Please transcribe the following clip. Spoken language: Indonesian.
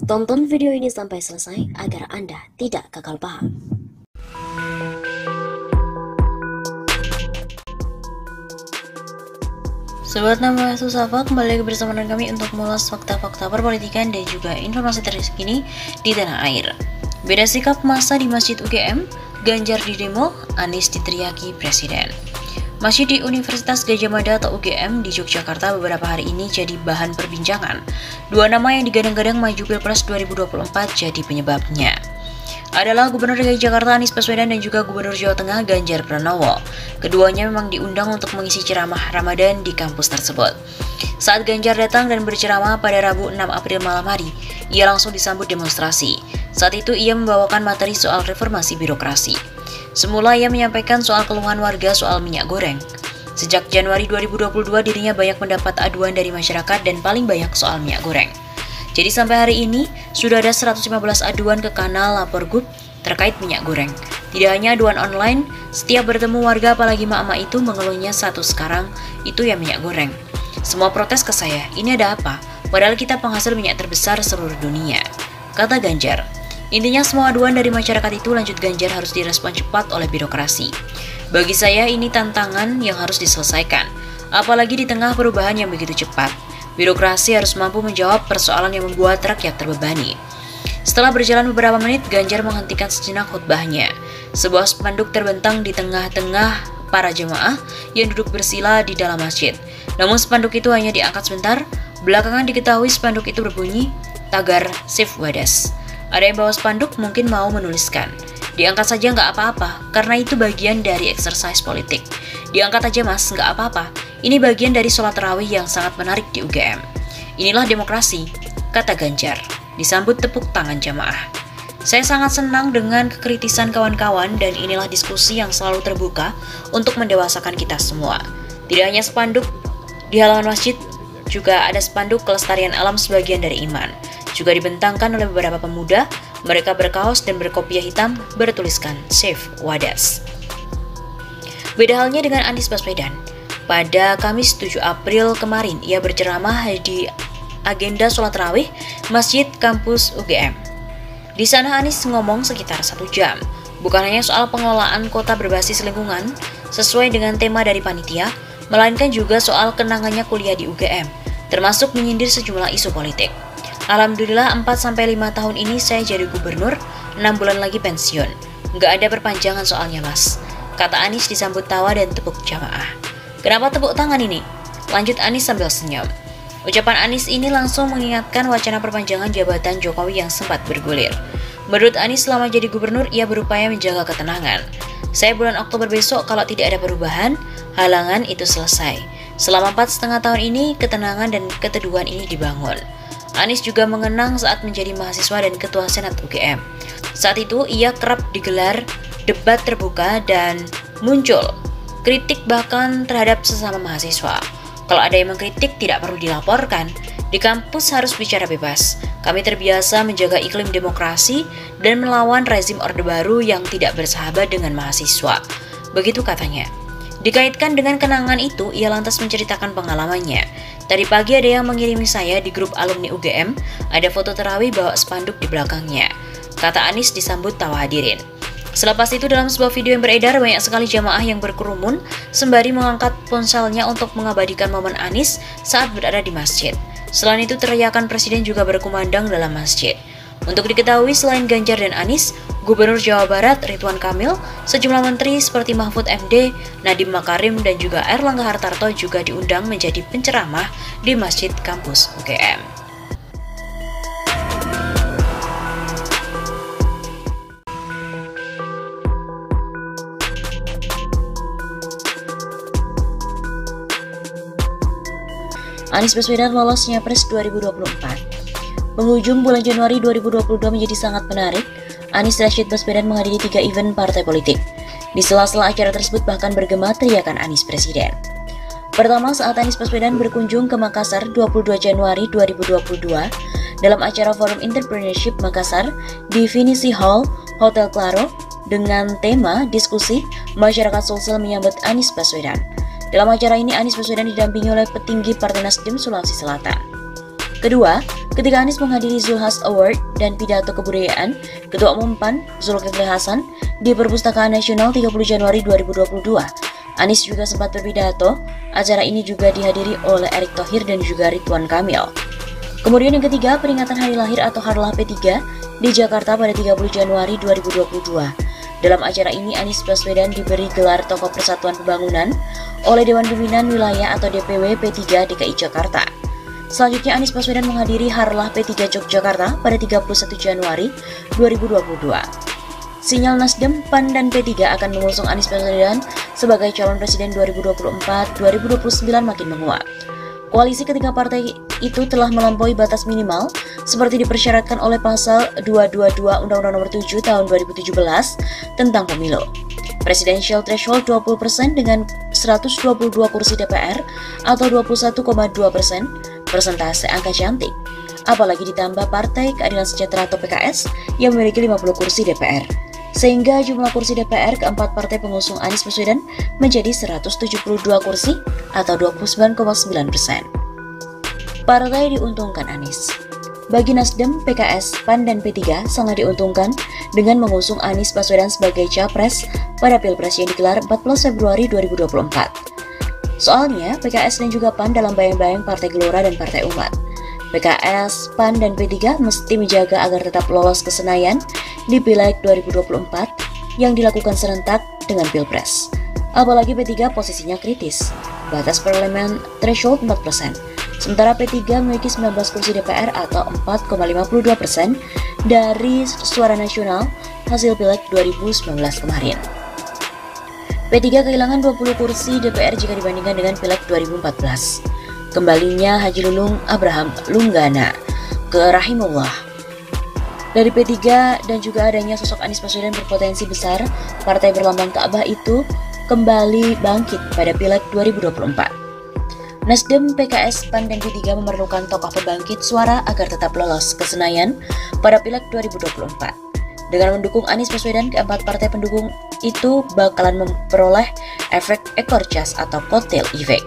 Tonton video ini sampai selesai agar Anda tidak gagal paham. Sobat Nama Susafa, kembali lagi bersama dengan kami untuk mengulas fakta-fakta perpolitikan dan juga informasi terkini di tanah air. Beda sikap massa di Masjid UGM, Ganjar di demo, Anies diteriaki Presiden. Masjid di Universitas Gadjah Mada atau UGM di Yogyakarta beberapa hari ini jadi bahan perbincangan. Dua nama yang digadang-gadang maju Pilpres 2024 jadi penyebabnya adalah Gubernur DKI Jakarta Anies Baswedan dan juga Gubernur Jawa Tengah Ganjar Pranowo. Keduanya memang diundang untuk mengisi ceramah Ramadan di kampus tersebut. Saat Ganjar datang dan berceramah pada Rabu 6 April malam hari, ia langsung disambut demonstrasi. Saat itu ia membawakan materi soal reformasi birokrasi. Semula ia menyampaikan soal keluhan warga soal minyak goreng. Sejak Januari 2022 dirinya banyak mendapat aduan dari masyarakat dan paling banyak soal minyak goreng. Jadi sampai hari ini sudah ada 115 aduan ke kanal lapor GUP terkait minyak goreng. Tidak hanya aduan online, setiap bertemu warga apalagi mak-mak itu mengeluhnya satu sekarang, itu ya minyak goreng. Semua protes ke saya, ini ada apa? Padahal kita penghasil minyak terbesar seluruh dunia, kata Ganjar. Intinya semua aduan dari masyarakat itu lanjut Ganjar harus direspon cepat oleh birokrasi. Bagi saya ini tantangan yang harus diselesaikan, apalagi di tengah perubahan yang begitu cepat. Birokrasi harus mampu menjawab persoalan yang membuat rakyat terbebani. Setelah berjalan beberapa menit, Ganjar menghentikan sejenak khutbahnya. Sebuah spanduk terbentang di tengah-tengah para jemaah yang duduk bersila di dalam masjid. Namun spanduk itu hanya diangkat sebentar. Belakangan diketahui spanduk itu berbunyi, tagar Save Wadas. Ada yang bawa spanduk mungkin mau menuliskan, diangkat saja nggak apa-apa, karena itu bagian dari eksersis politik. Diangkat aja mas, nggak apa-apa. Ini bagian dari sholat tarawih yang sangat menarik di UGM. Inilah demokrasi, kata Ganjar, disambut tepuk tangan jamaah. Saya sangat senang dengan kekritisan kawan-kawan dan inilah diskusi yang selalu terbuka untuk mendewasakan kita semua. Tidak hanya spanduk di halaman masjid, juga ada spanduk kelestarian alam sebagian dari iman. Juga dibentangkan oleh beberapa pemuda, mereka berkaos dan berkopiah hitam bertuliskan Save Wadas. Beda halnya dengan Anies Baswedan. Pada Kamis 7 April kemarin, ia berceramah di agenda sholat tarawih Masjid Kampus UGM. Di sana Anies ngomong sekitar 1 jam. Bukan hanya soal pengelolaan kota berbasis lingkungan sesuai dengan tema dari panitia, melainkan juga soal kenangannya kuliah di UGM, termasuk menyindir sejumlah isu politik. Alhamdulillah 4-5 tahun ini saya jadi gubernur, 6 bulan lagi pensiun. Nggak ada perpanjangan soalnya mas, kata Anies disambut tawa dan tepuk jamaah. Kenapa tepuk tangan ini? Lanjut Anies sambil senyum. Ucapan Anies ini langsung mengingatkan wacana perpanjangan jabatan Jokowi yang sempat bergulir. Menurut Anies selama jadi gubernur ia berupaya menjaga ketenangan. Saya bulan Oktober besok kalau tidak ada perubahan, halangan itu selesai. Selama 4,5 tahun ini ketenangan dan keteduhan ini dibangun. Anies juga mengenang saat menjadi mahasiswa dan ketua Senat UGM. Saat itu ia kerap digelar debat terbuka dan muncul kritik bahkan terhadap sesama mahasiswa. Kalau ada yang mengkritik tidak perlu dilaporkan. Di kampus harus bicara bebas. Kami terbiasa menjaga iklim demokrasi dan melawan rezim Orde Baru yang tidak bersahabat dengan mahasiswa. Begitu katanya. Dikaitkan dengan kenangan itu, ia lantas menceritakan pengalamannya. Tadi pagi ada yang mengirimi saya di grup alumni UGM, ada foto tarawih bawa spanduk di belakangnya. Kata Anies disambut tawa hadirin. Selepas itu dalam sebuah video yang beredar, banyak sekali jamaah yang berkerumun sembari mengangkat ponselnya untuk mengabadikan momen Anies saat berada di masjid. Selain itu teriakan presiden juga berkumandang dalam masjid. Untuk diketahui selain Ganjar dan Anies, Gubernur Jawa Barat Ridwan Kamil, sejumlah menteri seperti Mahfud MD, Nadiem Makarim dan juga Airlangga Hartarto juga diundang menjadi penceramah di Masjid Kampus UGM. Anies Baswedan lolos Nyapres 2024. Penghujung bulan Januari 2022 menjadi sangat menarik. Anies Rashid Baswedan menghadiri 3 event partai politik. Di sela-sela acara tersebut bahkan bergema teriakan Anies Presiden. Pertama saat Anies Baswedan berkunjung ke Makassar 22 Januari 2022 dalam acara Forum Entrepreneurship Makassar di Finisi Hall, Hotel Claro dengan tema diskusi masyarakat sosial menyambut Anies Baswedan. Dalam acara ini Anies Baswedan didampingi oleh petinggi Partai Nasdem Sulawesi Selatan. Kedua, ketika Anies menghadiri Zulhas Award dan pidato kebudayaan Ketua Umum PAN Zulkifli Hasan di Perpustakaan Nasional 30 Januari 2022, Anies juga sempat berpidato. Acara ini juga dihadiri oleh Erick Thohir dan juga Ridwan Kamil. Kemudian yang ketiga, peringatan hari lahir atau Harlah P3 di Jakarta pada 30 Januari 2022. Dalam acara ini, Anies Baswedan diberi gelar Tokoh Persatuan Pembangunan oleh Dewan Pimpinan Wilayah atau DPW P3 DKI Jakarta. Selanjutnya, Anies Baswedan menghadiri Harlah P3 Yogyakarta pada 31 Januari 2022. Sinyal Nasdem, PAN, dan P3 akan mengusung Anies Baswedan sebagai calon presiden 2024-2029 makin menguat. Koalisi ketiga partai itu telah melampaui batas minimal seperti dipersyaratkan oleh pasal 222 Undang-Undang Nomor 7 Tahun 2017 tentang pemilu. Presidential threshold 20% dengan 122 kursi DPR atau 21,2%, persentase angka cantik. Apalagi ditambah Partai Keadilan Sejahtera atau PKS yang memiliki 50 kursi DPR. Sehingga jumlah kursi DPR keempat partai pengusung Anies Baswedan menjadi 172 kursi atau 29,9%. Partai diuntungkan Anies. Bagi Nasdem, PKS, PAN, dan P3 sangat diuntungkan dengan mengusung Anies Baswedan sebagai capres pada Pilpres yang digelar 14 Februari 2024. Soalnya, PKS dan juga PAN dalam bayang-bayang Partai Gelora dan Partai Umat. PKS, PAN, dan P3 mesti menjaga agar tetap lolos ke Senayan di Pileg 2024 yang dilakukan serentak dengan Pilpres. Apalagi P3 posisinya kritis, batas parlemen threshold 4%, sementara P3 memiliki 19 kursi DPR atau 4,52% dari suara nasional hasil Pileg 2019 kemarin. P3 kehilangan 20 kursi DPR jika dibandingkan dengan Pileg 2014. Kembalinya Haji Lulung Abraham Lunggana ke rahimullah. Dari P3 dan juga adanya sosok Anies Baswedan berpotensi besar, partai berlambang Ka'bah itu kembali bangkit pada Pileg 2024. Nasdem, PKS, PAN, dan P3 memerlukan tokoh pembangkit suara agar tetap lolos ke Senayan pada Pileg 2024. Dengan mendukung Anies Baswedan, keempat partai pendukung itu bakalan memperoleh efek ekor jas atau kotel efek.